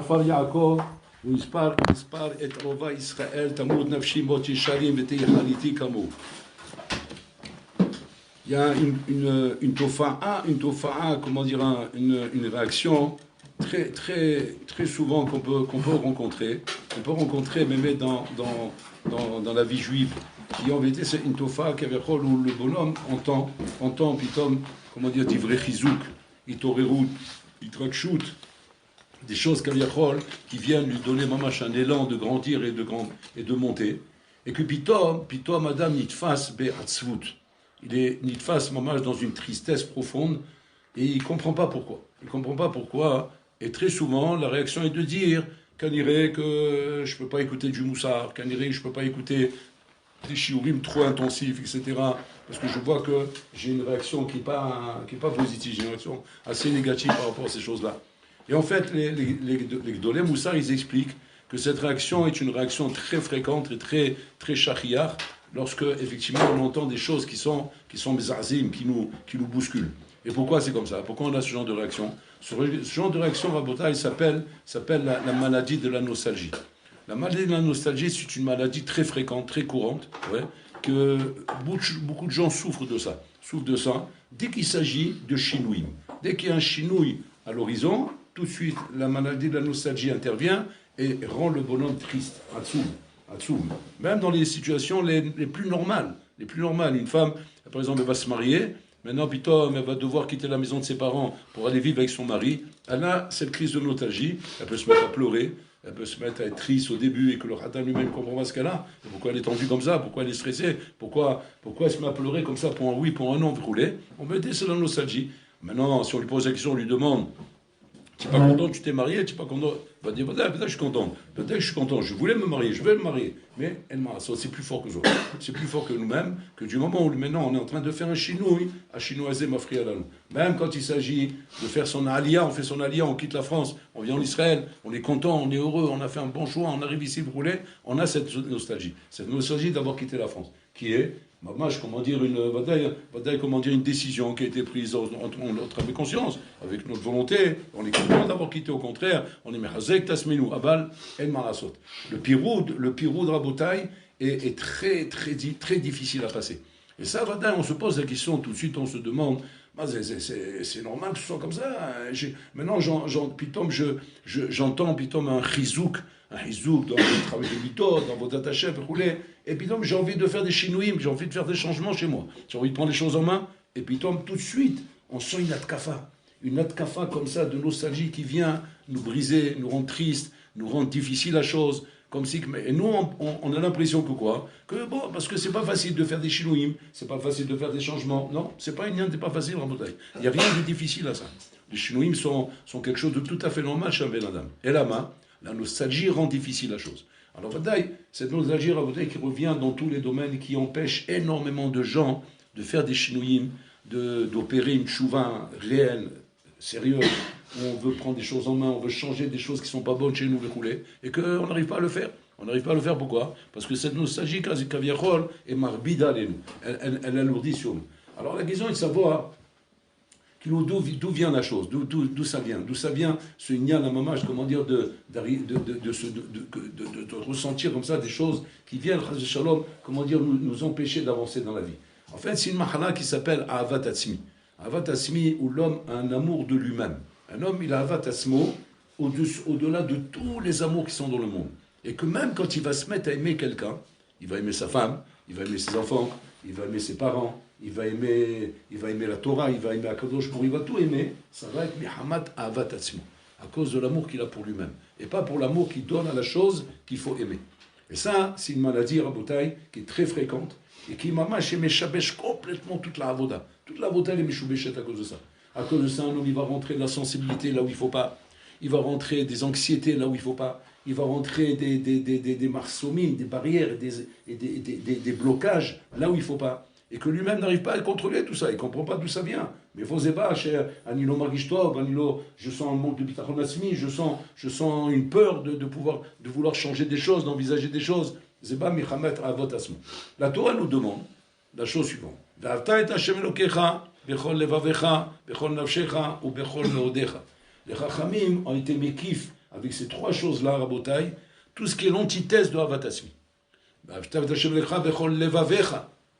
Far Yaakov, où Ispar et Rova Israël, Tamud Nafshi Mot Yesharim Vete Yechaliti Kamo. Il y a une tofa'a, comment dire, une réaction très souvent qu'on peut rencontrer même dans la vie juive, qui en vérité c'est une tofa'a où le bonhomme entend pitom, comment dire, divrei chizouk, itorerut, itrakshut, des choses qui viennent lui donner mamash un élan de grandir et de monter, et que pitom madame nitfas be'atzvut, il est nitfas mamash dans une tristesse profonde, et il ne comprend pas pourquoi, et très souvent la réaction est de dire qu'on dirait que je ne peux pas écouter du moussard, qu'on dirait que je ne peux pas écouter des shiurim trop intensifs, etc. Parce que je vois que j'ai une réaction qui n'est pas positive, j'ai une réaction assez négative par rapport à ces choses-là. Et en fait, les Gdolei Moussar, ils expliquent que cette réaction est une réaction très fréquente et très shachiyar, lorsque, effectivement, on entend des choses qui sont bezazim, qui nous bousculent. Et pourquoi c'est comme ça? Pourquoi on a ce genre de réaction? Ce genre de réaction, Rabotai, s'appelle la maladie de la nostalgie. La maladie de la nostalgie, c'est une maladie très fréquente, très courante, que beaucoup de gens souffrent de ça. Dès qu'il s'agit de chinouïm. Dès qu'il y a un chinouï à l'horizon, tout de suite, la maladie de la nostalgie intervient et rend le bonhomme triste, atsoum. Même dans les situations les plus normales. Une femme, par exemple, elle va se marier, maintenant, pitom, elle va devoir quitter la maison de ses parents pour aller vivre avec son mari. Elle a cette crise de nostalgie, elle peut se mettre à pleurer, elle peut se mettre à être triste au début et que le Khatan lui-même ne comprend pas ce qu'elle a. Pourquoi elle est tendue comme ça? Pourquoi elle est stressée? Pourquoi elle se met à pleurer comme ça pour un oui, pour un non, rouler? On peut dire c'est la nostalgie. Maintenant, si on lui pose la question, on lui demande: tu n'es pas content, tu t'es marié, tu n'es pas content? Il va dire: peut-être je suis content, je voulais me marier, je vais me marier. Mais c'est plus fort que nous. C'est plus fort que nous-mêmes, que du moment où maintenant on est en train de faire un chinouï, à chinoiser ma frère là. Même quand il s'agit de faire son aliyah, on fait son aliyah, on quitte la France, on vient en Israël, on est content, on est heureux, on a fait un bon choix, on arrive ici, vous roulez, on a cette nostalgie. Cette nostalgie d'avoir quitté la France, qui est, comment dire, une décision qui a été prise avec conscience, avec notre volonté. On est content d'avoir quitté, au contraire, on est mehazek tasminu abal en marasot. Le piroud Rabotai est très difficile à passer. Et ça, on se pose la question tout de suite, on se demande: c'est normal que ce soit comme ça. Maintenant, j'entends un chizouk dans le travail de Mito, dans votre attaché, et puis j'ai envie de faire des chinouïm, j'ai envie de faire des changements chez moi. J'ai envie de prendre les choses en main, et puis tout de suite, on sent une atkafa comme ça, de nostalgie qui vient nous briser, nous rendre tristes, nous rendre difficile la chose. Et nous, on a l'impression que quoi? Parce que c'est pas facile de faire des chinouïm, c'est pas facile de faire des changements. Non, c'est pas facile, Rabotai. Il n'y a rien de difficile à ça. Les chinouïm sont quelque chose de tout à fait normal chez un Benadam. Et la nostalgie rend difficile la chose. Alors, cette nostalgie, Rabotai, qui revient dans tous les domaines, qui empêche énormément de gens de faire des chinouïm, d'opérer une chouva réelle, sérieuse, où on veut prendre des choses en main, on veut changer des choses qui ne sont pas bonnes chez nous, et qu'on n'arrive pas à le faire. On n'arrive pas à le faire, pourquoi? Parce que cette nostalgie, kaviachol, est marbida, elle alourdit sur nous. Alors la question est de savoir d'où vient la chose, d'où ça vient ce ignan à mamage, comment dire, de ressentir comme ça des choses qui viennent, shalom, comment dire, nous empêcher d'avancer dans la vie. En fait, c'est une mahala qui s'appelle Ahavat Atzmi. Ahavat Atzmi, où l'homme a un amour de lui-même. Un homme, il a Ahavat Atzmo au-delà de tous les amours qui sont dans le monde. Et que même quand il va se mettre à aimer quelqu'un, il va aimer sa femme, il va aimer ses enfants, il va aimer ses parents, il va aimer la Torah, il va aimer Akadosh Baruch Hu, il va tout aimer, ça va être Mihamat Ahavat Atzmo, à cause de l'amour qu'il a pour lui-même. Et pas pour l'amour qu'il donne à la chose qu'il faut aimer. Et ça, c'est une maladie, Rabotai, qui est très fréquente, et qui, mamash, méchabèche complètement toute la avoda. Toute la avoda, elle est méchoubéchette à cause de ça. À cause de ça, un homme, il va rentrer de la sensibilité là où il ne faut pas. Il va rentrer des anxiétés là où il ne faut pas. Il va rentrer des marsomines, des barrières, des blocages là où il ne faut pas. Et que lui-même n'arrive pas à contrôler tout ça. Il ne comprend pas d'où ça vient. Mais vous pas, cher Anilo Margishtov, Anilo, je sens un manque de bitachon asmi, je sens une peur de vouloir changer des choses, d'envisager des choses. Zeba Michamet Avot Asmo. La Torah nous demande la chose suivante. V'avta et Hashem Elokecha, bechol levavecha, bechol nafshecha, ou bechol meodecha. Les Chachamim ont été mékifs avec ces trois choses-là, Rabotai, tout ce qui est l'antithèse de Havatasmi.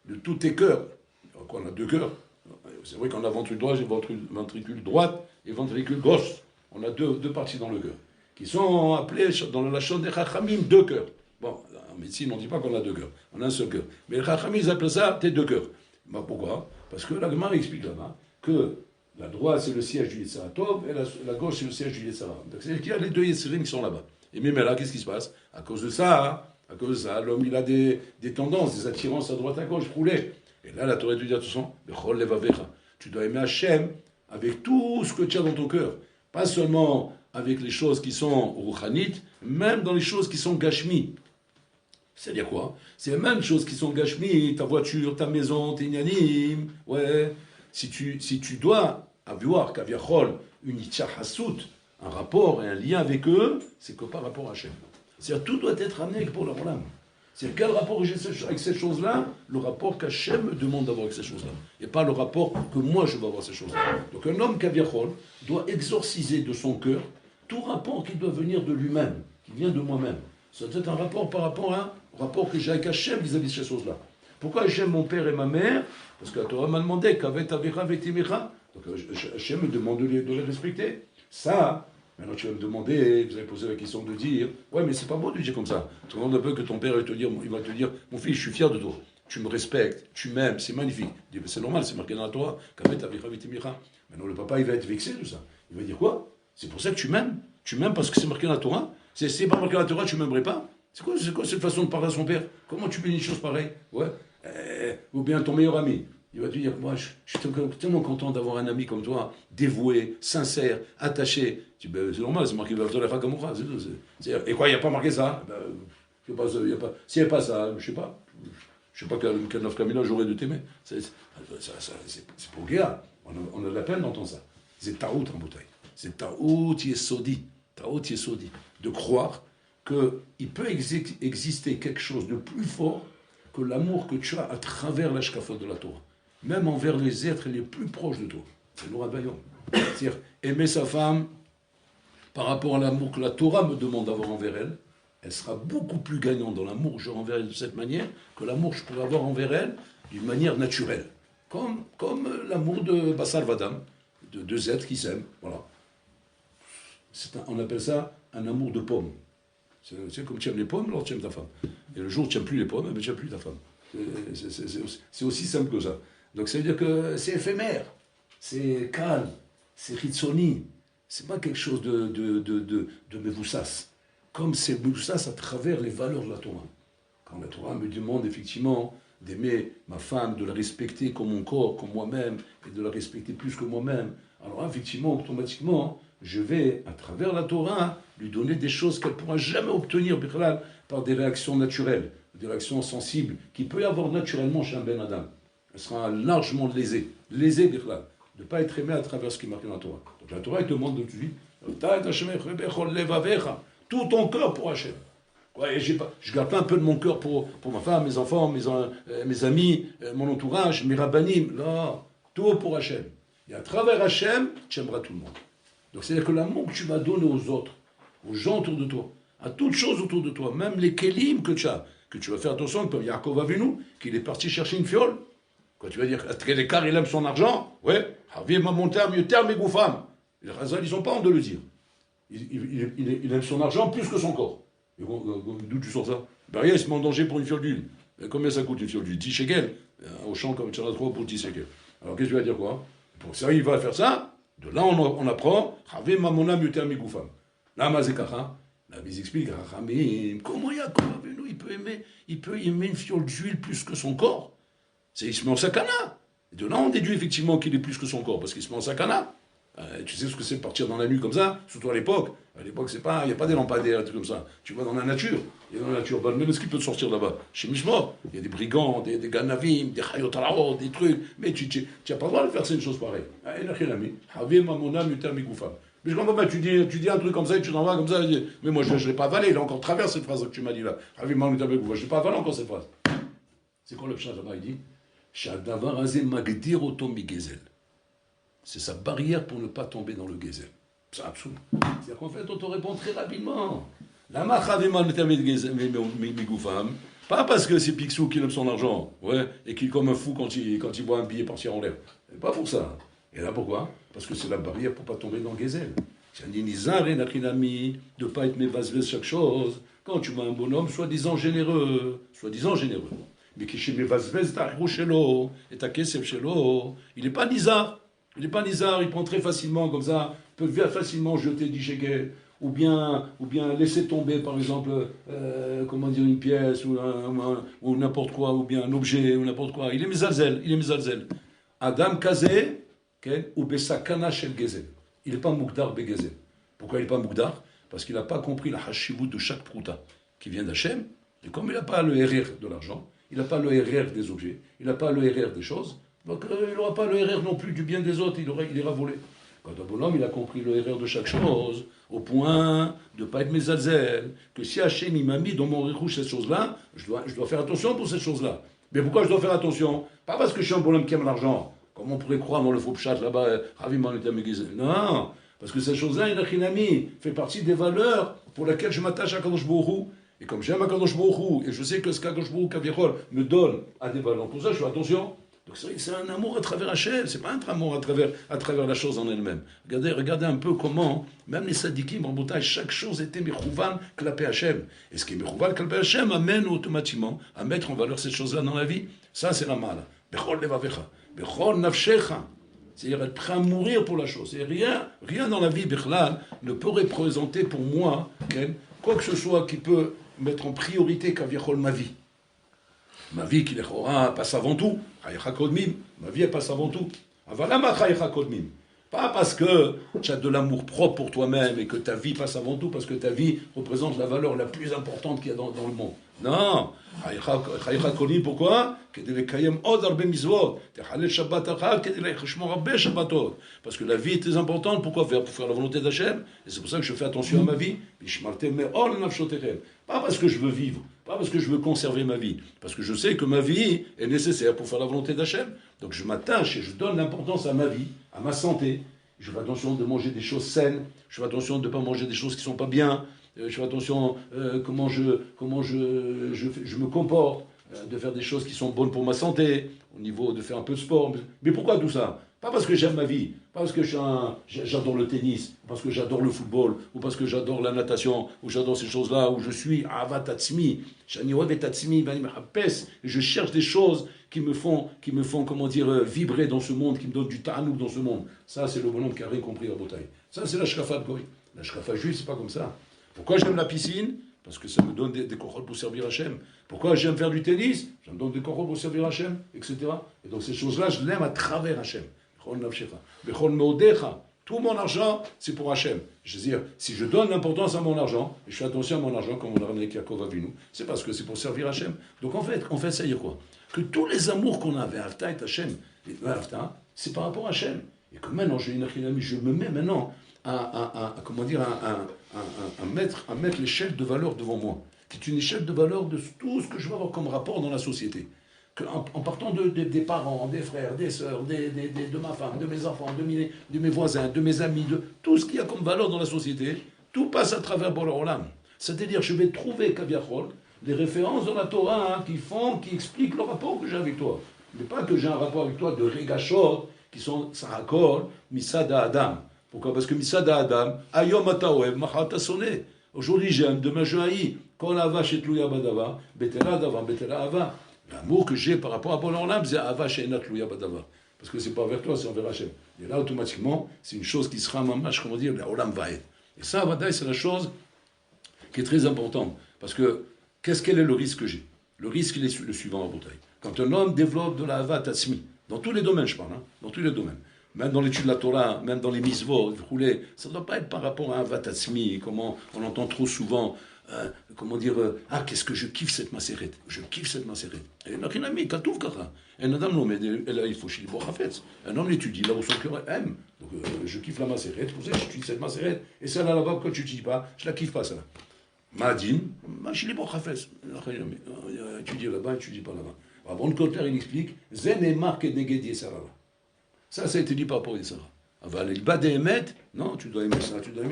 De tous tes cœurs. Donc on a deux cœurs. C'est vrai qu'on a ventricule droit, j'ai ventricule droite et ventricule gauche. On a deux parties dans le cœur, qui sont appelées dans la Lachon des Chachamim deux cœurs. Bon, en médecine, on ne dit pas qu'on a deux cœurs, on a un seul cœur. Mais les Chachamim, ils appellent ça tes deux cœurs. Ben, pourquoi? Parce que la Gemara explique là-bas que la droite, c'est le siège du Yetzirah Tov, et la gauche, c'est le siège du Yetzirah. Donc c'est-à-dire qu'il y a les deux Yetzirim qui sont là-bas. Et même là, qu'est-ce qui se passe? À cause de ça, l'homme, il a des tendances, des attirances à droite, à gauche, roulées. Et là, la Torah te dit attention, tu dois aimer Hachem avec tout ce que tu as dans ton cœur. Pas seulement avec les choses qui sont rouchanites, même dans les choses qui sont gashmi. C'est-à-dire quoi? C'est les mêmes choses qui sont gashmi, ta voiture, ta maison, tes nyanim. Ouais. Si tu dois avoir kaviachol, une itchahasut, un rapport et un lien avec eux, c'est que par rapport à Hachem. C'est-à-dire tout doit être amené pour leur âme. C'est quel rapport j'ai avec ces choses-là? Le rapport qu'Hachem me demande d'avoir avec ces choses-là. Et pas le rapport que moi je veux avoir avec ces choses-là. Donc un homme kaviachol doit exorciser de son cœur tout rapport qui doit venir de lui-même, qui vient de moi-même. Ça doit être un rapport par rapport à un rapport que j'ai avec Hachem vis-à-vis de ces choses-là. Pourquoi j'aime mon père et ma mère? Parce que la Torah m'a demandé qu'avec Avera Vetimira. Donc Hachem me demande de les respecter. Ça, maintenant tu vas me demander, vous allez poser la question de dire, ouais mais c'est pas bon de dire comme ça. Tout le monde un peu que ton père il va te dire, mon fils je suis fier de toi, tu me respectes, tu m'aimes, c'est magnifique. C'est normal, c'est marqué dans la Torah, qu'avec Avera Vetimira. Maintenant le papa il va être vexé de ça. Il va dire quoi? C'est pour ça que tu m'aimes. Tu m'aimes parce que c'est marqué dans la Torah. C'est pas marqué dans la Torah, tu m'aimerais pas. C'est quoi cette façon de parler à son père? Comment tu bénis une chose pareille? Ouais. Ou bien ton meilleur ami. Il va te dire, moi, je suis tellement content d'avoir un ami comme toi, dévoué, sincère, attaché. Tu dis, ben, c'est normal, c'est marqué dans la Torah, et quoi, il n'y a pas marqué ça? Ben, s'il n'y a pas ça, je sais pas quel Nafkamina j'aurais de t'aimer. C'est pour Géa. On a de la peine d'entendre ça. C'est Taout en bouteille. C'est Taout Yesodi. Taout Yesodi. De croire qu'il peut exister quelque chose de plus fort que l'amour que tu as à travers l'ashkafot de la Torah, même envers les êtres les plus proches de toi. C'est Noura Bayon. C'est-à-dire aimer sa femme par rapport à l'amour que la Torah me demande d'avoir envers elle, elle sera beaucoup plus gagnante dans l'amour que j'aurai envers elle de cette manière que l'amour que je pourrais avoir envers elle d'une manière naturelle. Comme l'amour de Bassar Vadam, de deux êtres qui s'aiment. Voilà. On appelle ça un amour de pomme. C'est comme tu aimes les pommes, alors tu aimes ta femme. Et le jour où tu n'aimes plus les pommes, tu n'aimes plus ta femme. C'est aussi simple que ça. Donc ça veut dire que c'est éphémère, c'est calme, c'est ritsoni. C'est pas quelque chose de mevoussas. Comme c'est mevoussas à travers les valeurs de la Torah. Quand la Torah me demande effectivement d'aimer ma femme, de la respecter comme mon corps, comme moi-même, et de la respecter plus que moi-même, alors effectivement, automatiquement, je vais, à travers la Torah, lui donner des choses qu'elle ne pourra jamais obtenir par des réactions naturelles, des réactions sensibles, qu'il peut y avoir naturellement chez un Ben Adam. Elle sera largement lésée de ne pas être aimée à travers ce qui est marqué dans la Torah. Donc la Torah, elle demande de suite, tout ton cœur pour Hachem. Ouais, je ne garde pas un peu de mon cœur pour ma femme, mes enfants, mes amis, mon entourage, mes rabbanim. Non, tout pour Hachem. Et à travers Hachem, tu aimeras tout le monde. Donc c'est-à-dire que l'amour que tu vas donner aux autres, aux gens autour de toi, à toutes choses autour de toi, même les kélim que tu as, que tu vas faire attention, comme Yaakov Avinu, qu'il est parti chercher une fiole. Quand tu vas dire, l'écart, il aime son argent, ouais, Havim ma monter mieux terme et goufam. Les Chazal, ils n'ont pas honte de le dire. Il aime son argent plus que son corps. D'où tu sors ça? Ben rien, il se met en danger pour une fiole d'huile. Combien ça coûte une fiole d'huile? 10 shekels. Au champ, comme tu en as 3 pour 10 shekels. Alors qu'est-ce que tu vas dire quoi? Pour ça, il va faire ça. De là, on apprend, là, Mazekacha, la Bible explique, comment Yaakov Avinu, il peut aimer une fiole d'huile plus que son corps. Il se met en sakana. Et de là, on déduit effectivement qu'il est plus que son corps, parce qu'il se met en sakana. Tu sais ce que c'est de partir dans la nuit comme ça, surtout à l'époque. À l'époque, il n'y a pas des lampadaires, des trucs comme ça. Tu vas dans la nature. Et dans la nature, même ce qui peut te sortir là-bas. Chez Mishmor, il y a des brigands, des ganavim, des chayotaraot, des trucs. Mais tu n'as pas le droit de faire une chose pareille. Mais quand tu dis un truc comme ça et tu t'en vas comme ça, mais moi je ne l'ai pas avalé, il a encore traversé cette phrase que tu m'as dit là. Je ne l'ai pas avalé encore cette phrase. C'est quoi le pshat là-bas? Il dit c'est sa barrière pour ne pas tomber dans le gezel. C'est absurde. C'est-à-dire qu'en fait, on te répond très rapidement. La machavimal metamidgezen. Pas parce que c'est Picsou qui aime son argent, ouais, et qu'il est comme un fou quand il voit un billet partir en l'air. Pas pour ça. Et là, pourquoi? Parce que c'est la barrière pour ne pas tomber dans le gazelle. C'est un nizar et nachinami, de ne pas être mévasvé chaque chose. Quand tu vois un bonhomme, soi-disant généreux, mais qui chez mévasvé ta chelo, et ta kesef chelo, il n'est pas nizar. Il prend très facilement comme ça, peut facilement jeter 10 shekels, ou bien laisser tomber, par exemple, une pièce, ou n'importe quoi, ou bien un objet, ou n'importe quoi. Il est mezalzel. Adam kazé, ou besakana shel gezel. Il n'est pas moukdar begezel. Pourquoi il n'est pas moukdar? Parce qu'il n'a pas compris la hashivut de chaque prouta qui vient d'Hachem. Et comme il n'a pas le RR de l'argent, il n'a pas le RR des objets, il n'a pas le RR des choses, donc il n'aura pas le RR non plus du bien des autres, il ira voler. Quand un bonhomme, il a compris le RR de chaque chose, au point de ne pas être mezalzel, que si Hachem il m'a mis dans mon rouge cette chose-là, je dois faire attention pour cette chose-là. Mais pourquoi je dois faire attention? Pas parce que je suis un bonhomme qui aime l'argent, comme on pourrait croire dans le faux pchat là-bas, non, parce que cette chose-là, il fait partie des valeurs pour lesquelles je m'attache à Kadosh Baruch Hu. Et comme j'aime à Kadosh Baruch Hu, et je sais que ce Kadosh Baruch Hu me donne à des valeurs, pour ça je fais attention. Donc c'est un amour à travers Hachem, c'est pas un amour à travers la chose en elle-même. Regardez un peu comment, même les sadikim en bouteille, chaque chose était mechouvan klapé Hachem. Et ce qui est mechouvan klapé Hachem amène automatiquement à mettre en valeur cette chose-là dans la vie. Ça c'est la mala. Bechol levavecha, bechol nafshecha. C'est-à-dire être prêt à mourir pour la chose. Et rien dans la vie, Bichlal, ne peut représenter pour moi quoi que ce soit qui peut mettre en priorité Kaviachol ma vie. Ma vie qui passe avant tout. Ma vie elle passe avant tout. Avalama kodmim. Pas parce que tu as de l'amour propre pour toi-même et que ta vie passe avant tout, parce que ta vie représente la valeur la plus importante qu'il y a dans le monde. Non. Pourquoi? Parce que la vie est très importante. Pourquoi? Pour faire la volonté d'Hachem. Et c'est pour ça que je fais attention à ma vie. Pas parce que je veux vivre, pas parce que je veux conserver ma vie, parce que je sais que ma vie est nécessaire pour faire la volonté d'Hachem. Donc je m'attache et je donne l'importance à ma vie, à ma santé. Je fais attention de manger des choses saines, je fais attention de ne pas manger des choses qui ne sont pas bien, je fais attention comment je me comporte, de faire des choses qui sont bonnes pour ma santé, au niveau de faire un peu de sport. Mais pourquoi tout ça? Pas parce que j'aime ma vie, pas parce que j'adore le tennis, parce que j'adore le football, ou parce que j'adore la natation, ou j'adore ces choses-là, où je suis avatatsmi, je cherche des choses qui me font vibrer dans ce monde, qui me donnent du ta'anouk dans ce monde. Ça, c'est le bonhomme qui a rien compris à Botaï. Ça, c'est la shkafa de Goy. La shkafa juive, c'est pas comme ça. Pourquoi j'aime la piscine? Parce que ça me donne des kohol pour servir Hachem. Pourquoi j'aime faire du tennis? Ça me donne des kohol pour servir Hachem, etc. Et donc ces choses-là, je l'aime à travers Hachem. Tout mon argent, c'est pour Hachem. Je veux dire, si je donne l'importance à mon argent, et je fais attention à mon argent, comme on a ramené avec Yaakov Avinu, c'est parce que c'est pour servir Hachem. Donc en fait, ça veut dire quoi? Que tous les amours qu'on a avec Hafta et Hachem, c'est par rapport à Hachem. Et que maintenant, je me mets maintenant à mettre l'échelle de valeur devant moi, qui est une échelle de valeur de tout ce que je veux avoir comme rapport dans la société. En partant des parents, des frères, des sœurs, de ma femme, de mes enfants, de mes voisins, de mes amis, de tout ce qu'il y a comme valeur dans la société, tout passe à travers Boré Olam. C'est-à-dire, je vais trouver, Kaviachol, des références dans la Torah qui expliquent le rapport que j'ai avec toi. Mais pas que j'ai un rapport avec toi de Regashot, qui sont Sarakol, Misada Adam. Pourquoi? Parce que Misada Adam, Ayom Ataoev, Machat Asone. Aujourd'hui j'aime, demain je haïs. Kol Ava Shetluya Badava, Betela Davam, Betela Ava. L'amour que j'ai par rapport à Boré Olam, c'est Ava She'enat Tluya Badava. Parce que c'est pas envers toi, c'est envers Hachem. Et là, automatiquement, c'est une chose qui sera mamash, comment dire, la Olam va être. Et ça, Vadaï, c'est la chose qui est très importante. Parce que, quel est le risque que j'ai? Le risque, il est le suivant à Boutaï. Quand un homme développe de la Hava Tatsmi, dans tous les domaines, je parle, dans tous les domaines, même dans l'étude de la Torah, même dans les misvot, ça ne doit pas être par rapport à un Vatatsmi, comment on entend trop souvent, qu'est-ce que je kiffe cette macérette. Je kiffe cette macérette. Et il katouf kara. Un homme, il faut chez un homme l'étudie là où son cœur aime. Donc je kiffe la macérette, pour ça j'étudie cette macérette. Et celle-là là-bas, quand tu ne dis pas, je la kiffe pas, celle-là. Madin, je l'ai pas chafetz. Étudie là-bas, étudie pas là-bas. Bon, le Kotler, il explique, Zen et Mark et Neged Yesara. Ça a été dit par rapport à Yesara. Aval il bat des émettes, non, tu dois aimer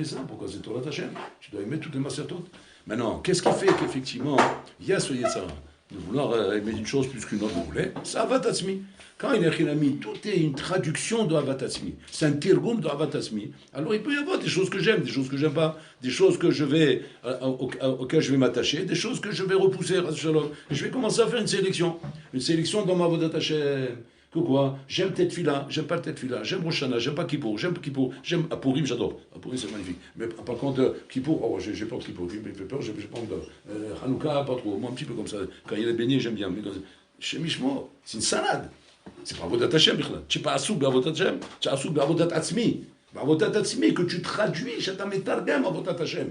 ça, pourquoi c'est Torah Hashem? Tu dois aimer toutes les masertot. Maintenant, qu'est-ce qui fait qu'effectivement, il y a ce Yetzara de vouloir aimer une chose plus qu'une autre, vous voulez? C'est Avatasmi. Quand il est Chilami, tout est une traduction de Avatasmi. C'est un tirgoum de Avatasmi. Alors il peut y avoir des choses que j'aime, des choses que j'aime pas, des choses que je vais, auxquelles je vais m'attacher, des choses que je vais repousser. Je vais commencer à faire une sélection dans ma Vodat Hashem. Que quoi? J'aime tête fila, j'aime pas tête fila, j'aime Rosh Hashanah, j'aime pas Kippour, j'aime Apurim, j'adore. Apurim, c'est magnifique. Mais par contre, Kippour, oh, j'ai peur de Kippour, il me fait peur, j'ai peur de Hanouka, pas trop. Moi, un petit peu comme ça. Quand il est baigné, j'aime bien. Mais chez Mishmo, c'est une salade. C'est pas Avodat Hashem, Bichlal. Tu n'es pas Assouk Avodat Hashem, tu es Assouk Avodat Atzmi. Avodat Atzmi, que tu traduis, Shata Metargam Avodat Hashem.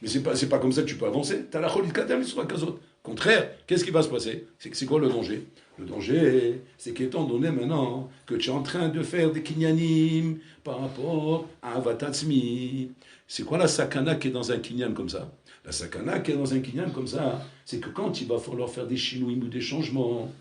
Mais c'est pas comme ça que tu peux avancer. Tu as la Cholit Kadam, sur la Kazot. Contraire, qu'est-ce qui va se passer? C'est quoi le danger? Le danger, c'est qu'étant donné maintenant que tu es en train de faire des kinyanim par rapport à Avatatzmi, c'est quoi la sakana qui est dans un kinyan comme ça? La sakana qui est dans un kinyan comme ça, c'est que quand il va falloir faire des shinouim ou des changements,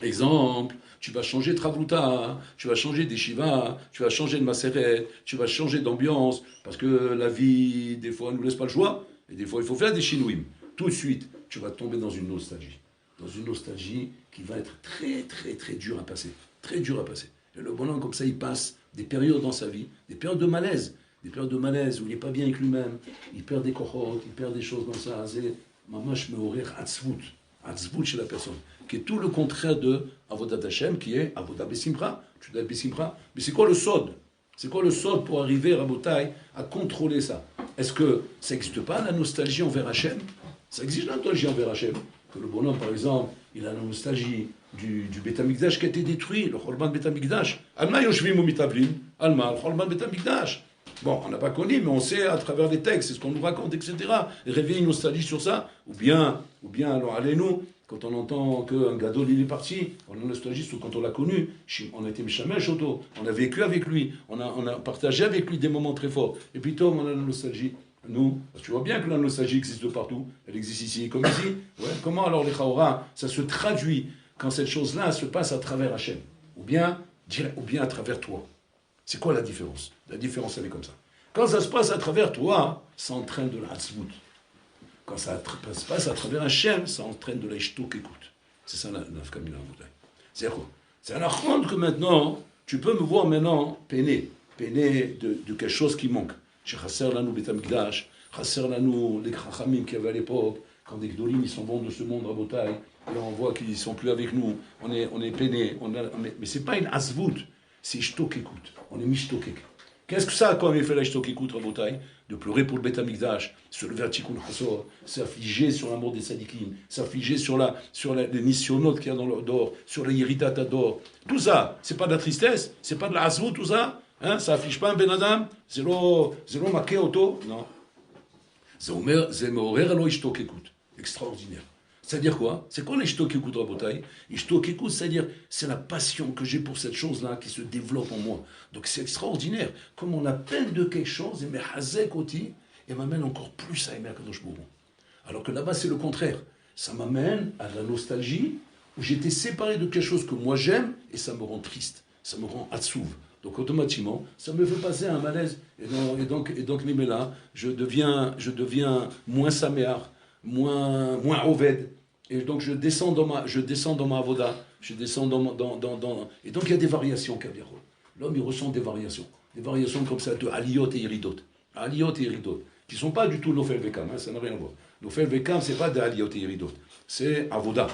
exemple, tu vas changer de Travouta, tu vas changer des Shiva, tu vas changer de Maseret, tu vas changer d'ambiance, parce que la vie, des fois, ne nous laisse pas le choix, et des fois, il faut faire des shinouim. Tout de suite, tu vas tomber dans une nostalgie. Dans une nostalgie qui va être très, très, très dure à passer. Très dure à passer. Et le bonhomme, comme ça, il passe des périodes dans sa vie, des périodes de malaise. Des périodes de malaise où il n'est pas bien avec lui-même. Il perd des kohot, il perd des choses comme ça. C'est mamash meorer atzvut. Atzvut chez la personne. Qui est tout le contraire de Avodat Hashem, qui est Avodat Besimra. Tu dois être Besimra. Mais c'est quoi le sod? C'est quoi le sod pour arriver, Rabotai, à contrôler ça? Est-ce que ça n'existe pas, la nostalgie envers Hashem? Ça existe la nostalgie envers Hashem. Que le bonhomme, par exemple, il a la nostalgie du Beth Amikdash qui a été détruit, le Chorban Beth Amikdash. Alma yoshvim umitavlim, Alma, le Chorban Beth Amikdash. Bon, on n'a pas connu, mais on sait à travers les textes, c'est ce qu'on nous raconte, etc. Et réveiller une nostalgie sur ça, ou bien alors allez-nous, quand on entend qu'un gadol il est parti, on a une nostalgie sur quand on l'a connu, on a été Meshamesh Oto, on a vécu avec lui, on a partagé avec lui des moments très forts. Et puis Tom, on a la nostalgie. Nous, tu vois bien que la nostalgie existe partout, elle existe ici comme ici. Ouais. Comment alors les Chaora, ça se traduit quand cette chose-là se passe à travers Hachem, ou bien à travers toi? C'est quoi la différence? La différence, elle est comme ça. Quand ça se passe à travers toi, ça entraîne de la hatzvut. Quand ça se passe à travers Hachem, ça entraîne de la ishtok écoute. C'est ça la nafkamila en bouteille. C'est quoi? C'est un achon que maintenant, tu peux me voir maintenant peiner de quelque chose qui manque. Chez Chasser Lanou Beth Amikdash, Chasser Lanou les Chachamim qu'il y avait à l'époque, quand des Gdolim ils sont bons de ce monde à Botaï, et on voit qu'ils ne sont plus avec nous, on est peiné, mais ce n'est pas une asvout, c'est Ishtok écoute, on est mishtokek. Qu'est-ce que ça a comme effet la Ishtok écoute à Botaï? De pleurer pour le Beth Amikdash, sur le verticul Chassor, s'affliger sur l'amour des Sadikim, s'affliger sur les nissionotes qu'il y a dans l'or, sur les irritata d'or. Tout ça, c'est pas de la tristesse, c'est pas de la asvout, tout ça. Hein, ça affiche pas un Ben Adam, c'est le maquet auto, non. C'est m'orer alors ishtok écoute. Extraordinaire. C'est-à-dire quoi? C'est quoi l'ishtok écoute Rabotai? Ishtok écoute, c'est-à-dire c'est la passion que j'ai pour cette chose-là qui se développe en moi. Donc c'est extraordinaire. Comme on a peine de quelque chose, et me hazek oti, et m'amène encore plus à aimer Akadosh Baruch Hu. Alors que là-bas c'est le contraire. Ça m'amène à la nostalgie où j'étais séparé de quelque chose que moi j'aime et ça me rend triste, ça me rend atsouv. Donc automatiquement, ça me fait passer à un malaise. Et donc Nimela, je deviens moins saméar, moins oved. Et donc je descends dans ma avoda, je descends et donc il y a des variations Kavirol. L'homme il ressent des variations comme ça de aliyot et iridot, qui ne sont pas du tout nofel vekam, ça n'a rien à voir. Nofel vekam c'est pas de aliyot et iridot, c'est avoda,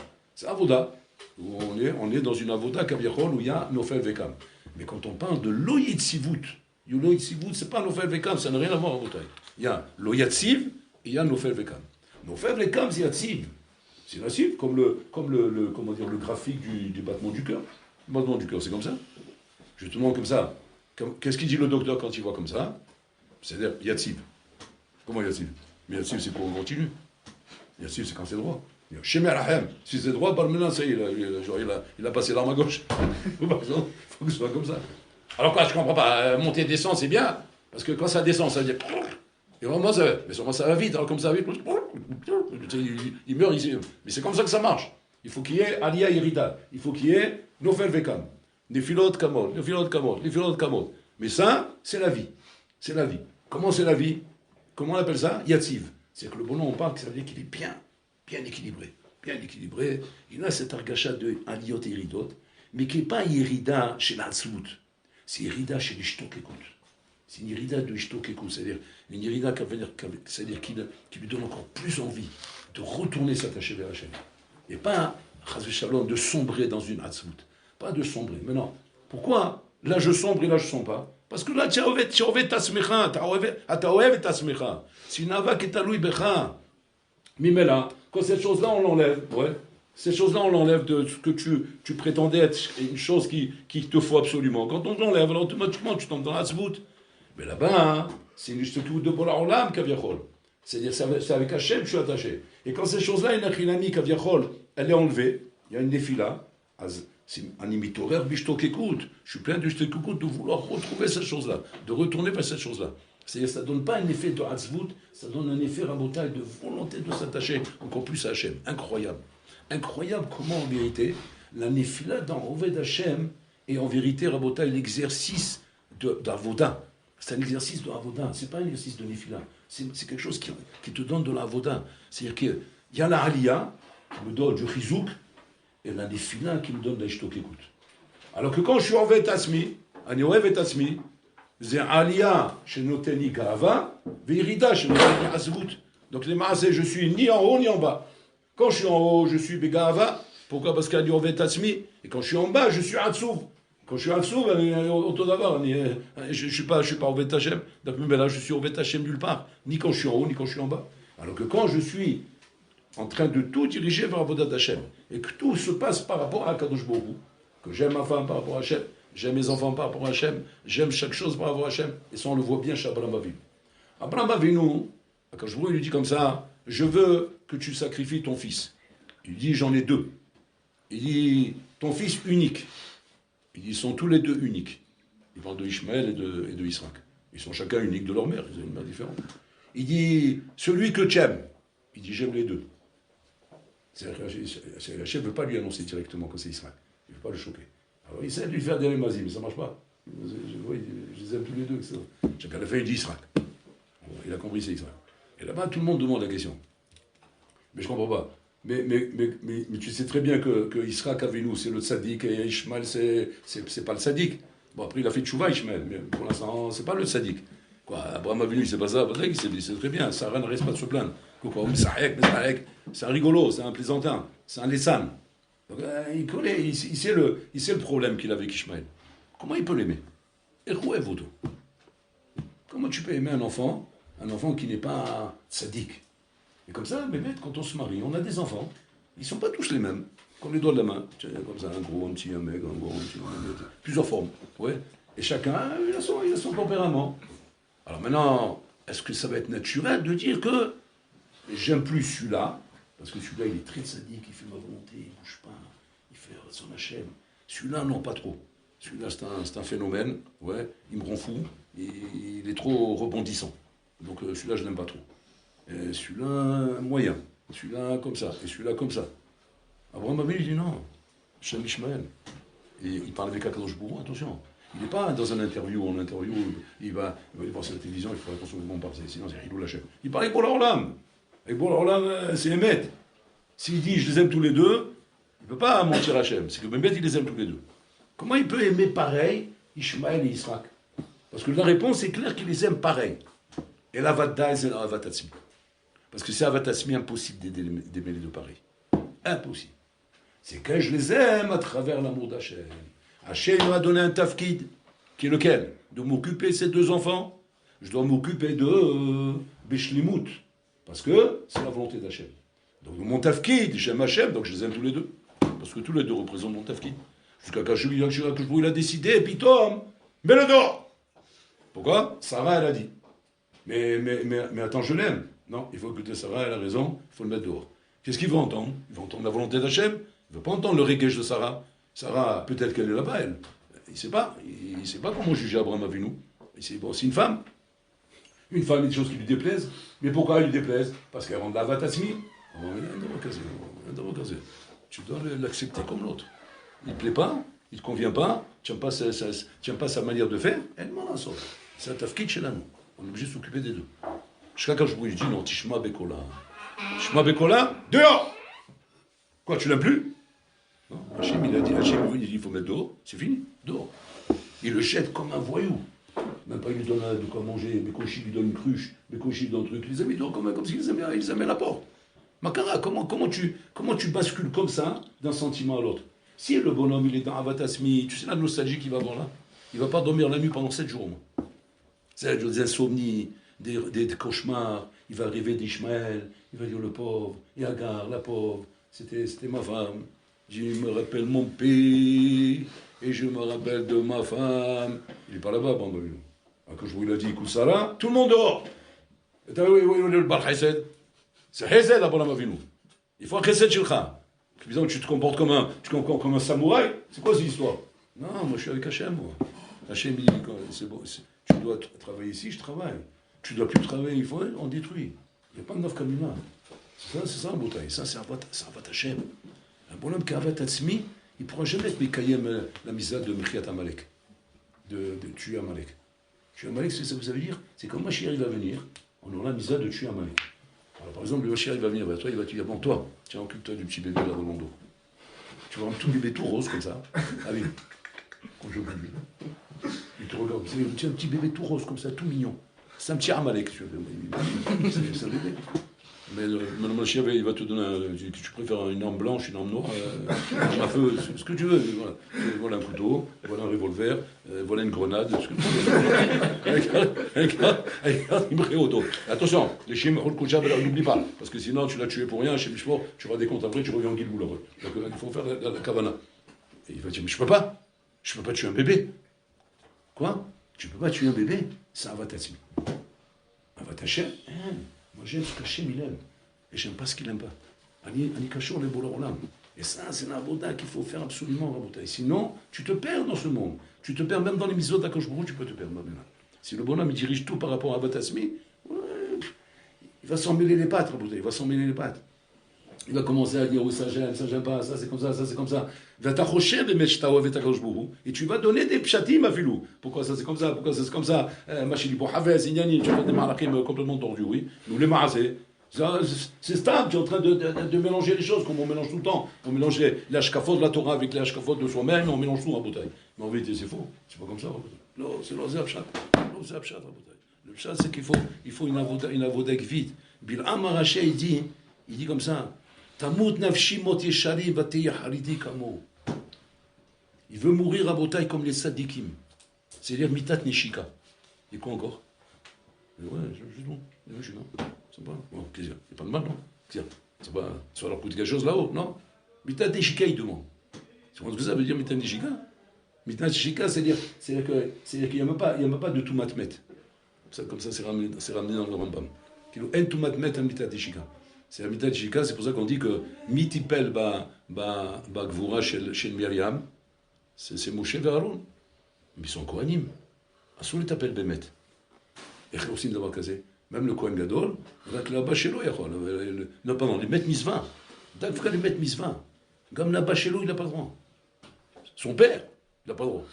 où on est dans une avoda Kavirol où il y a nofel vekam. Mais quand on parle de l'oyitzivut, c'est pas nofel vekam, ça n'a rien à voir en bataille. Il y a l'oyatziv et il y a nofel vekam. Nofel vekam, c'est yatziv. C'est yatziv, comme le graphique du battement du cœur. Le battement du cœur, c'est comme ça. Justement, comme ça. Qu'est-ce qu'il dit le docteur quand il voit comme ça? C'est-à-dire yatziv. Comment yatziv? Mais yatziv, c'est pour continu. Yatziv, c'est quand c'est droit. Chez Merahem, si c'est droit, par maintenant, ça y est, il a passé l'arme à gauche. Il faut que ce soit comme ça. Alors quoi, je comprends pas. Monter et descendre, c'est bien. Parce que quand ça descend, ça veut dire. Et vraiment, ça va vite. Alors comme ça va vite, il meurt ici. Mais c'est comme ça que ça marche. Il faut qu'il y ait Aliyah Irida. Il faut qu'il y ait Nofel Vekam. Nefilot Kamot. Mais ça, c'est la vie. C'est la vie. Comment c'est la vie? Comment on appelle ça? Yatsiv. C'est-à-dire que le bonhomme, on parle, ça veut dire qu'il est bien équilibré. Bien équilibré. Il a cet argacha de aliyot et iridot, mais qui n'est pas irida chez l'Atzlut. C'est irida chez les Shtokekut. C'est une irida de Shtokekut. C'est-à-dire une irida c'est-à-dire qui lui donne encore plus envie de retourner s'attacher vers Hachem. Et pas, chas v'shalom, de sombrer dans une Atzlut. Pas de sombrer. Mais non. Pourquoi? Là, je sombre et là, je ne sombre pas. Parce que là, tu as ovet tasmecha, tu as ovet tasmecha. C'est une ava qui est aloui becha. Mimela, quand cette chose-là, on l'enlève, ouais. Cette chose-là, on l'enlève de ce que tu prétendais être une chose qui te faut absolument. Quand on l'enlève, alors automatiquement, tu tombes dans la tzvout. Mais là-bas, hein, c'est une juste de bola olam kaviachol. C'est-à-dire, c'est avec Hachem que je suis attaché. Et quand cette chose-là, une achinami kaviachol, elle est enlevée, il y a une défila, c'est un imitorer bishtok-écoute. Je suis plein de bishtok-écoute de vouloir retrouver cette chose-là, de retourner vers cette chose-là. C'est-à-dire ça ne donne pas un effet de hatzvout, ça donne un effet rabotail de volonté de s'attacher encore plus à Hachem. Incroyable. Incroyable comment en vérité, la nefila dans Oved Hachem est en vérité rabotail l'exercice d'avoda. C'est un exercice de avoda, c'est pas un exercice de nefila. C'est quelque chose qui te donne de la avoda. C'est-à-dire qu'il y a la aliyah qui me donne du chizouk, et la nefila qui me donne la ishtokekut. Alors que quand je suis en Oved Asmi, ani Oved Asmi, c'est Aliyah chez Noteni Gava, Virida chez Noteni Azvout. Donc les maasés, je suis ni en haut ni en bas. Quand je suis en haut, je suis Begava. Pourquoi? Parce qu'il y a du Ovet Atzmi. Et quand je suis en bas, je suis Atzouv. Quand je suis Atzouv, autour d'abord, je ne suis pas Ovet Hashem. Donc mais là, je suis Ovet Hashem nulle part. Ni quand je suis en haut, ni quand je suis en bas. Alors que quand je suis en train de tout diriger vers Avodat Hashem, et que tout se passe par rapport à Kadosh Baruch Hu, que j'aime ma femme par rapport à Hashem, j'aime mes enfants par rapport à Hachem, j'aime chaque chose par rapport à Hachem. Et ça, on le voit bien chez Abraham Avinu. Abraham Avinu, quand je lui dis comme ça, je veux que tu sacrifies ton fils. Il dit, j'en ai deux. Il dit, ton fils unique. Il dit, ils sont tous les deux uniques. Ils parlent de Ishmaël et de Israël. Ils sont chacun uniques de leur mère, ils ont une mère différente. Il dit, celui que tu aimes. Il dit, j'aime les deux. Hachem ne veut pas lui annoncer directement que c'est Israël. Il ne veut pas le choquer. Alors il essaie de lui faire des remazim, mais ça ne marche pas. Je les aime tous les deux. Chacun a fait, il dit Israël. Il a compris, c'est Israël. Et là-bas, tout le monde demande la question. Mais je ne comprends pas. Mais tu sais très bien que Israël Avinu, c'est le tzaddik, et Ishmael, c'est pas le tzaddik. Bon, après, il a fait tchouva, Ishmael, mais pour l'instant, c'est pas le tzaddik. Quoi, Abraham Avinu, c'est pas ça. Il sait très bien. Sarah ne reste pas de se plaindre. C'est un rigolo, c'est un plaisantin, c'est un lessan. Donc, il connaît, il sait le problème qu'il a avec Ishmael. Comment il peut l'aimer? Et comment tu peux aimer un enfant qui n'est pas sadique? Et comme ça, Mehmet, quand on se marie, on a des enfants, ils ne sont pas tous les mêmes, comme les doigts de la main. Comme ça, un gros, un petit, un maigre, un gros, un petit, plusieurs formes. Ouais. Et chacun, il a son tempérament. Alors maintenant, est-ce que ça va être naturel de dire que j'aime plus celui-là, parce que celui-là, il est très sadique, il fait ma volonté, il ne bouge pas, il fait son Hachem. Celui-là, non, pas trop. Celui-là, c'est un phénomène, ouais, il me rend fou, il est trop rebondissant. Donc celui-là, je n'aime pas trop. Et celui-là, moyen. Celui-là, comme ça. Et celui-là, comme ça. Abraham Avinu, il dit non, Shem Ishmael. Et il parle avec Akadosh Baruch Hu, attention. Il n'est pas dans un interview, il va voir sur la télévision, il faut attention au moment passer, sinon c'est Hilou Lachem. Il parle avec Bola Olam. Avec Bola Olam, c'est Emet. S'il dit je les aime tous les deux, il ne peut pas mentir Hachem. C'est que Emet, il les aime tous les deux. Comment il peut aimer pareil Ishmael et Israël? Parce que la réponse est claire qu'il les aime pareil. Et l'avada, c'est l'avatatsmi. Parce que c'est avatasmi, impossible d'aimer les deux pareils. Impossible. C'est que je les aime à travers l'amour d'Hachem. Hachem m'a donné un tafkid, qui est lequel? De m'occuper de ces deux enfants. Je dois m'occuper de Beshlimut. Parce que c'est la volonté d'Hachem. Donc mon tafkid, j'aime Hachem, donc je les aime tous les deux. Parce que tous les deux représentent mon tafkid. Jusqu'à quand il a décidé, et puis Tom, mets-le dehors. Pourquoi? Sarah, elle a dit. Mais attends, je l'aime. Non, il faut écouter Sarah, elle a raison, il faut le mettre dehors. Qu'est-ce qu'il veut entendre? Il veut entendre la volonté d'Hachem. Il ne veut pas entendre le régège de Sarah. Sarah, peut-être qu'elle est là-bas, elle. Il ne sait pas. Il ne sait pas comment juger Abraham Avinu. Bon, c'est une femme. Une femme, il y a des choses qui lui déplaisent. Mais pourquoi elle lui déplaise? Parce qu'elle rend de la vatasmi. Tu dois l'accepter comme l'autre. Il ne plaît pas, il ne te convient pas, tu n'aimes pas sa manière de faire, elle m'en a sorti. C'est un tafkid chez l'âme. On est obligé de s'occuper des deux. Jusqu'à quand je vous dis non, Tishma Bekola. Tishma Bekola, dehors. Quoi, tu l'aimes plus? Non, Hachem, il a dit, Hachem, il faut mettre dehors, c'est fini, dehors. Il le jette comme un voyou. Même pas, il lui donne de quoi manger, Bekoshi lui donne une cruche, Bekoshi lui donne un truc, il les a mis dehors comme s'ils les aimaient à la porte. Makara, comment tu bascules comme ça d'un sentiment à l'autre? Si le bonhomme, il est dans Avatasmi, tu sais la nostalgie qu'il va avoir là? Il ne va pas dormir la nuit pendant 7 jours. C'est des insomnies, des cauchemars. Il va arriver d'Ishmaël, il va dire le pauvre, et Agar, la pauvre, c'était ma femme. Je me rappelle mon pays, et je me rappelle de ma femme. Il n'est pas là-bas, bon, quand je vous l'ai dit, écoute ça là, tout le monde dehors. Le Bar Chesed. C'est Chesed, la bonne Avinu. Il faut un Chesed Shilcha. Tu te comportes comme un samouraï. C'est quoi cette histoire? Non, moi je suis avec Hachem, moi. Hachem, il dit, c'est bon, tu dois travailler ici, je travaille. Tu dois plus travailler, on détruit. Il n'y a pas de neuf kamina. C'est ça un bouteille. Ça, c'est Avat Hachem. Un bonhomme qui a Avat Atzmi, il ne pourra jamais être Mekayem la misa de Mechiat Amalek. De tuer Amalek. Tuer Amalek, c'est ça que vous savez dire? C'est quand Mashiach va venir, on aura la misa de tuer Amalek. Alors, par exemple, le Mashiach va venir vers toi, il va te dire, bon, toi, tiens, occupe-toi du petit bébé là dans mon dos. Tu vois un tout bébé tout rose comme ça. Allez, quand je conduis. Il te regarde, c'est un petit bébé tout rose comme ça, tout mignon. C'est un petit Amalek, tu vois. C'est un bébé. Mais le Mashiach, il va te donner, tu préfères une arme blanche, une arme noire, une arme à feu, ce que tu veux. Voilà. Voilà un couteau, voilà un revolver, voilà une grenade, ce que tu veux. Avec un imbré au dos. Attention, les chiens, n'oublie pas, parce que sinon tu l'as tué pour rien, chez Mishmor, tu auras des comptes après, tu reviens en guilboule. Donc il faut faire la kavana. Et il va dire, mais je peux pas tuer un bébé. Quoi? Tu peux pas tuer un bébé? C'est un Avatasmi. Avatachem? Moi j'aime ce qu'Hachem il aime, et j'aime pas ce qu'il aime pas. Ani kashor le bola olam. Et ça, c'est un avoda qu'il faut faire absolument, Rabotai. Sinon, tu te perds dans ce monde. Tu te perds même dans les mitzvot d'Akadosh Baruch Hu, tu peux te perdre. Si le bonhomme il dirige tout par rapport à Avatasmi, il va s'en mêler les pattes, Rabotai. Il va s'en mêler les pattes. Il va commencer à dire oui, ça j'aime pas, ça c'est comme ça c'est comme ça. Et tu vas donner des pshatim à filou. Pourquoi ça c'est comme ça? Pourquoi ça c'est comme ça? Machili pour Havez, Ignani, tu fais des malakim complètement tordus, oui. Nous les maasés. C'est stable, tu es en train de mélanger les choses comme on mélange tout le temps. On mélange les hashkafot de la Torah avec les hashkafot de soi-même, on mélange tout à bouteille. Mais en vérité c'est faux, c'est pas comme ça. Non, c'est l'ozé pshat. L'ozé pshat à bouteille. Le pshat c'est qu'il faut une avoda vite. Bil'am Araché il dit comme ça. Tamut nafshi mot yeshari vateyah haridi kamo. Il veut mourir à Botaï comme les sadikim. C'est-à-dire mitat neshika. Et quoi encore? Ouais, juste bon. Je suis non. C'est pas. Bon, qu'est-ce qu'il y a? Il n'y a pas de mal, non? Tiens, ça va leur coûter quelque chose là-haut, non? Mitat neshika, il demande. C'est ce que ça veut dire mitat neshika? Mitat neshika, c'est-à-dire qu'il n'y a même pas de tout matmet. Comme ça, c'est ramené dans le Rambam. Qu'il y a un tout matmet en mitat neshika. C'est la mitat neshika, c'est pour ça qu'on dit que mitipel ba gvura chez Myriam. C'est Moshe et Aaron. Mais ils sont Kohanim. Assoul les t'appelle Bémet. Et aussi d'avoir casé. Même le Kohen Gadol, là-bas chez lui, non, pardon, les Met Misva. D'accord, les Met Misva. Comme là-bas chez lui, il n'a pas le droit. Son père, il n'a pas le droit.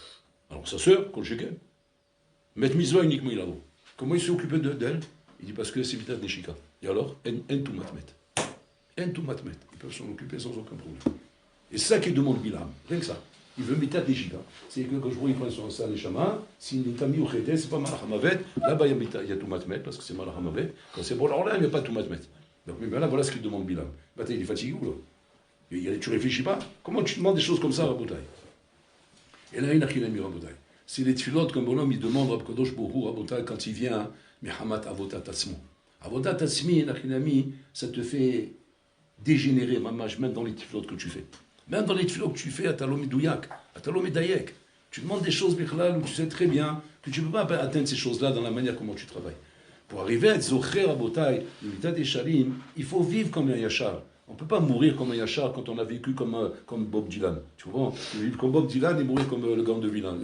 Alors sa sœur, Kolcheken, Met Misva uniquement, il a le droit. Comment il s'est occupé d'elle? Il dit parce que c'est Mitat Neshika. Et alors, en tout matmet. En tout matmet. Ils peuvent s'en occuper sans aucun problème. Et c'est ça qu'il demande Bilam. Rien que ça. Il veut Mitat Neshika. C'est que quand je vois, il prend son sal et chama, si il t'a mis au chété, c'est pas Malachamavet. Là-bas, il y a tout matmet, parce que c'est Malachamavet. Quand c'est bon, alors là, il n'y a pas tout matmet. Donc, mais là, voilà ce qu'il demande Bilam. Maintenant, il est fatigué ou là? Tu réfléchis pas? Comment tu demandes des choses comme ça à Rabotai? Et là, il n'a rien à Rabotai. C'est les tfilotes, comme bonhomme, il demande à Kadosh Baruch Hu, Rabotai, quand il vient, Mehamat Avotat Atzmo. Avotat Atzmi, Nachinami, ça te fait dégénérer, même dans les tfilotes que tu fais. Même dans les tfilotes que tu fais à Talomé Douyak, à Talomé Dayek. Tu demandes des choses, Bichlal, où tu sais très bien que tu ne peux pas atteindre ces choses-là dans la manière comment tu travailles. Pour arriver à être Zocher Rabotai, le Mitat des Shalim, il faut vivre comme un Yachar. On ne peut pas mourir comme un Yachar quand on a vécu comme Bob Dylan. Tu vois, vivre comme Bob Dylan et mourir comme le Gant de Vilna.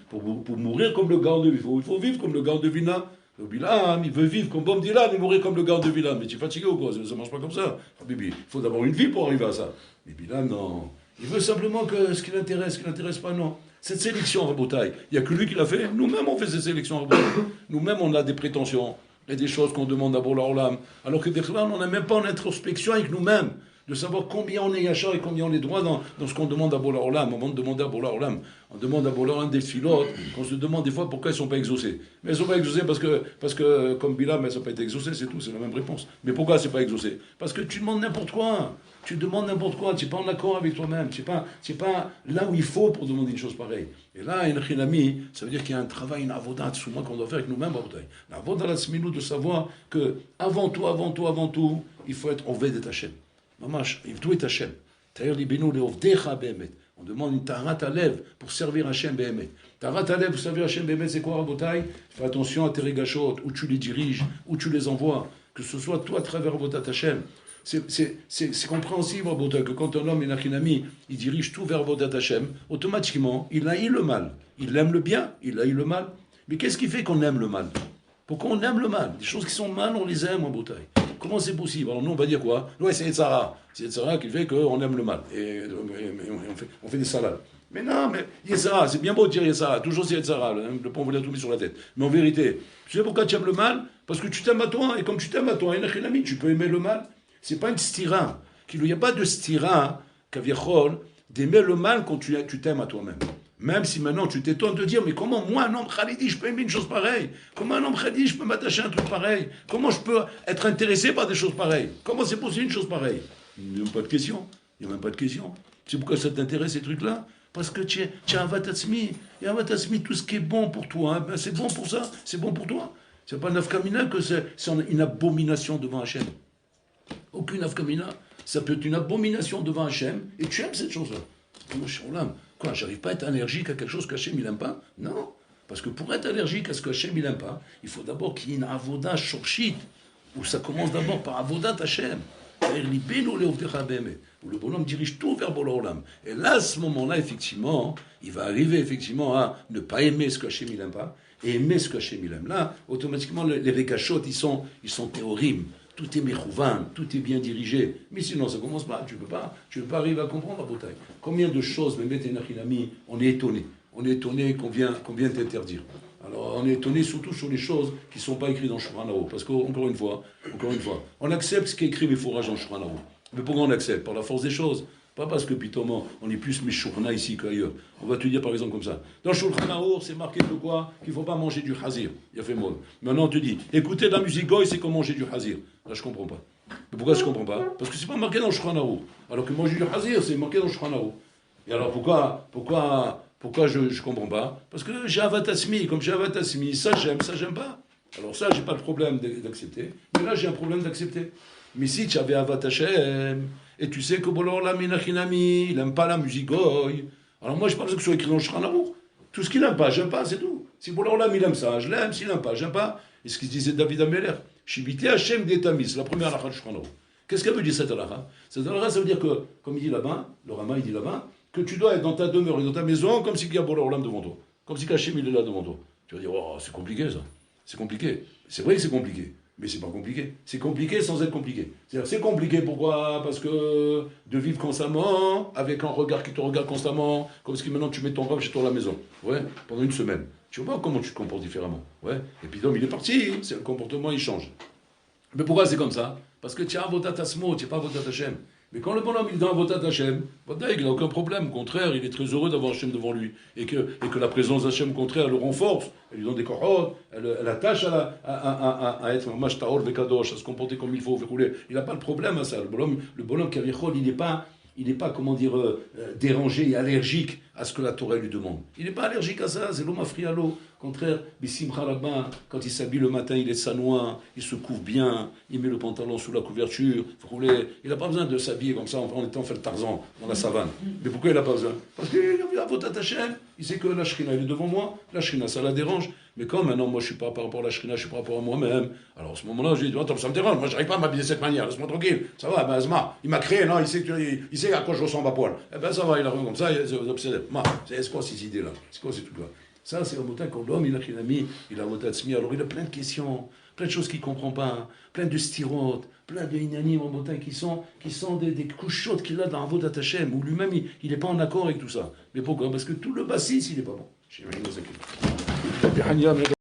Pour mourir comme le Gant de Vilna, il faut vivre comme le Gant de Vilna. Le Bilam, il veut vivre comme Bob Dylan et mourir comme le Gant de Vilna. Mais tu es fatigué ou quoi? Ça ne marche pas comme ça. Il faut d'abord une vie pour arriver à ça. Mais Bilam, non. Il veut simplement que ce qui l'intéresse pas, non. Cette sélection, Rabotaï, il n'y a que lui qui l'a fait. Nous-mêmes, on fait cette sélection, Rabotaï. Nous-mêmes, on a des prétentions et des choses qu'on demande à Bola Olam. Alors que Bechla, on n'a même pas en introspection avec nous-mêmes, de savoir combien on est yachar et combien on est droit dans ce qu'on demande à Bola Olam. Avant de demander à Bola Olam, on demande à Bola Olam des filotes, qu'on se demande des fois pourquoi ils ne sont pas exaucés. Mais ils ne sont pas exaucés parce que comme Bilam, ils n'ont pas été exaucés, c'est tout, c'est la même réponse. Mais pourquoi c'est pas exaucé? Parce que tu demandes n'importe quoi. Tu demandes n'importe quoi, tu n'es pas en accord avec toi-même, tu n'es pas là où il faut pour demander une chose pareille. Et là, une chinami, ça veut dire qu'il y a un travail, une avodat, souvent qu'on doit faire avec nous-mêmes, la avodat la sminou, de savoir que avant tout, il faut être oved et Hachem. Mamash, il doit être Hachem. Taïr libenu leovdecha behemet. On demande une tarat alev pour servir Hachem behemet. Tarat alev pour servir Hachem behemet, c'est quoi, Rabotai? Fais attention à tes régachot, où tu les diriges, où tu les envoies, que ce soit toi à travers avodat Hachem. C'est compréhensible, que quand un homme, il dirige tout vers Vodat Hashem, automatiquement, il haït le mal. Il aime le bien, il haït le mal. Mais qu'est-ce qui fait qu'on aime le mal? Pourquoi on aime le mal? Des choses qui sont mal, on les aime en bouteille. Comment c'est possible? Alors nous, on va dire quoi? Ouais, c'est Yetzara. C'est Yetzara qui fait qu'on aime le mal. Et on fait des salades. Mais non, mais Yetzara, c'est bien beau de dire Yetzara. Toujours c'est Yetzara. Le pont vous l'a tout mis sur la tête. Mais en vérité, tu sais pourquoi tu aimes le mal? Parce que tu t'aimes à toi. Et comme tu t'aimes à toi, tu peux aimer le mal. C'est pas une stira. Il n'y a pas de stira, kaviachol, d'aimer le mal quand tu t'aimes à toi-même. Même si maintenant tu t'étonnes de dire, mais comment moi, un homme khalidi, je peux aimer une chose pareille? Comment un homme khalidi, je peux m'attacher à un truc pareil? Comment je peux être intéressé par des choses pareilles? Comment c'est possible une chose pareille? Il n'y a même pas de question. Il n'y a même pas de question. C'est pourquoi ça t'intéresse ces trucs-là? Parce que tu es un vatatsmi. Et un vatatsmi, tout ce qui est bon pour toi, hein, ben c'est bon pour ça, c'est bon pour toi. C'est pas nafkamina que c'est une abomination devant Hachem. Aucune afkamina, ça peut être une abomination devant Hachem, et tu aimes cette chose-là. Quoi, j'arrive pas à être allergique à quelque chose qu'Hachem il n'aime pas? Non, parce que pour être allergique à ce qu'Hachem il n'aime pas, il faut d'abord qu'il y ait une avoda shorshit, où ça commence d'abord par avodat Hachem, où le bonhomme dirige tout vers Bola Olam. Et là, à ce moment-là, effectivement, il va arriver effectivement à ne pas aimer ce qu'Hachem il n'aime pas, et aimer ce qu'Hachem il aime. Là, automatiquement, les rekashot, ils sont théorim. Tout est mechouvan, tout est bien dirigé. Mais sinon, ça ne commence pas. Tu ne peux pas arriver à comprendre la bouteille. Combien de choses, on est étonné. On est étonné qu'on vient t'interdire. Alors, on est étonné surtout sur les choses qui ne sont pas écrites dans Shulchan Aruch. Parce qu'encore une fois, on accepte ce qui est écrit Mefouraj dans Shulchan Aruch. Mais pourquoi on accepte? Par la force des choses. Pas parce que, pitomment, on est plus Meshurna ici qu'ailleurs. On va te dire par exemple comme ça. Dans Shulchan Aruch, c'est marqué que quoi? Qu'il ne faut pas manger du hazir. Il a fait mot. Maintenant, on te dit, écoutez de la musique goy, c'est comme manger du hazir. Là, je ne comprends pas. Mais pourquoi je ne comprends pas? Parce que c'est pas marqué dans Shulchan Aruch. Alors que manger du hazir, c'est marqué dans Shulchan Aruch. Et alors, pourquoi je ne comprends pas? Parce que j'ai avatasmi. Comme j'ai avatasmi, ça j'aime pas. Alors ça, j'ai pas de problème d'accepter. Mais là, j'ai un problème d'accepter. Mais si tu avais Avat Hashem, et tu sais que Bolor Minachinami, il n'aime pas la musique goy, alors moi, je pense que ce soit écrit dans le Shulchan Aruch. Tout ce qu'il n'aime pas, j'aime pas, c'est tout. Si Bolor il aime ça, je l'aime. S'il n'aime pas, j'aime pas. Et ce qu'il disait David Ameler, Shivité Hashem d'Etamis, c'est la première halakha du Shulchan Aruch. Qu'est-ce qu'elle veut dire cette halakha? Cette halakha, ça veut dire que, comme il dit là-bas, le Rama, il dit là-bas, que tu dois être dans ta demeure et dans ta maison comme s'il y a Bolor devant toi. Comme si Hashem, il est là devant toi. Tu vas dire, oh, c'est compliqué ça. C'est compliqué. C'est vrai que c'est compliqué. Mais c'est pas compliqué. C'est compliqué sans être compliqué. C'est-à-dire, c'est compliqué, pourquoi? Parce que de vivre constamment, avec un regard qui te regarde constamment, comme si maintenant tu mets ton robe chez toi à la maison, ouais, pendant une semaine. Tu vois comment tu te comportes différemment, ouais. Et puis l'homme, il est parti, c'est le comportement, il change. Mais pourquoi c'est comme ça? Parce que tu as votat Asmo, tu n'as pas votat Hashem. Mais quand le bonhomme il est dans votat Hashem, il n'a aucun problème. Au contraire, il est très heureux d'avoir Hashem devant lui. Et que la présence d'Hashem, au contraire, le renforce. Elle lui donne des kohot, elle attache à être un mashtaor bekadosh, à se comporter comme il faut. Il n'a pas de problème à ça. Le bonhomme Kavichol, il n'est pas, comment dire, dérangé et allergique à ce que la Torah lui demande. Il n'est pas allergique à ça, c'est l'homme afrialo. Au contraire, Bissimcha Rabba, quand il s'habille le matin, il est sanoin, il se couvre bien, il met le pantalon sous la couverture, il n'a pas besoin de s'habiller comme ça en étant fait le Tarzan dans la savane. Mais pourquoi il n'a pas besoin? Parce qu'il a voté Hachem, il sait que la Shrina il est devant moi, la Shrina ça la dérange. Mais comme maintenant moi je suis pas par rapport à la Shrina, je suis par rapport à moi-même, alors à ce moment-là je lui dis, attends, ça me dérange, moi j'arrive pas à m'habiller de cette manière, laisse-moi tranquille, ça va, ben Azma, il m'a créé, non, il sait à quoi je ressemble à poil. Eh ben ça va, il a rien comme ça, c'est quoi ces idées-là? C'est quoi ces trucs-là? Ça, c'est Rabotai, quand l'homme, il a mis, il a Rabotai, alors il a plein de questions, plein de choses qu'il ne comprend pas, plein de stirotes, plein de inanim Rabotai qui sont des couches chaudes qu'il a dans Avodat Hashem, où lui-même, il n'est pas en accord avec tout ça. Mais pourquoi? Parce que tout le bassis, il n'est pas bon.